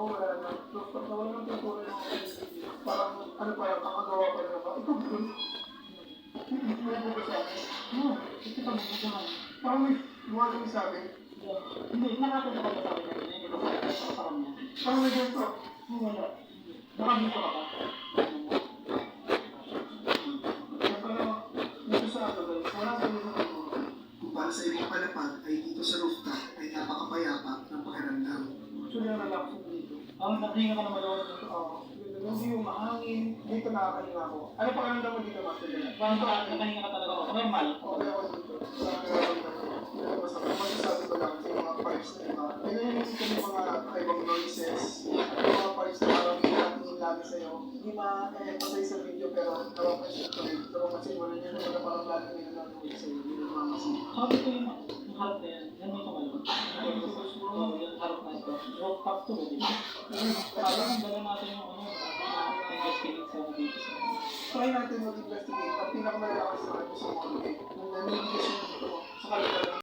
wala na. So, pag nawala ng pintura yung parang, ano pa yung kakagawa pa rin ako. Ito, doon. Hindi mo buka sa akin. Oo, ito pa magbubuhan. Parang may luwagin sa akin. Hindi, nakakita ka ba sa akin natin? Hindi ko sa parang yan. Parang may ganito. Wala. Baka dito ka ba? Dito sa ato, guys. Wala sa dito sa pintura. Kung para sa ibang palapag ay dito sa rooftop ay napakapayapa ng pakiramdam. Actually, ang relaxing dito. Ang naghinga ka naman ako dito. Oo. Hindi yung mahangin. Dito nakakahinga ako. Ano pa kayo mo dito, Master Dela? Parang nakahinga ka talaga ako. Normal. Okay ako dito. Sa masasabi ko lang sa mga pipes na iba. Pinahimisi ko yung mga ibang noises. Yung mga pipes na parang hinatingin lagi sa'yo. Hindi ma-emphasize sa video pero napapansin ko rin. Napapansin mo rin yun na parang lagi nila nanonood sa'yo. Hindi na mamasin. Sabi ko yung harap na yan. Yan mo ito ngayon. Oo, yung harap na ito. Rooftop to, di ba? Kaya kung gano'n natin yung ano, investigate sa dito sa Try natin mag-investigate. Ang pinakamalalakas sa akin sa mga kung naninigas yung dito mo sa kalagalan.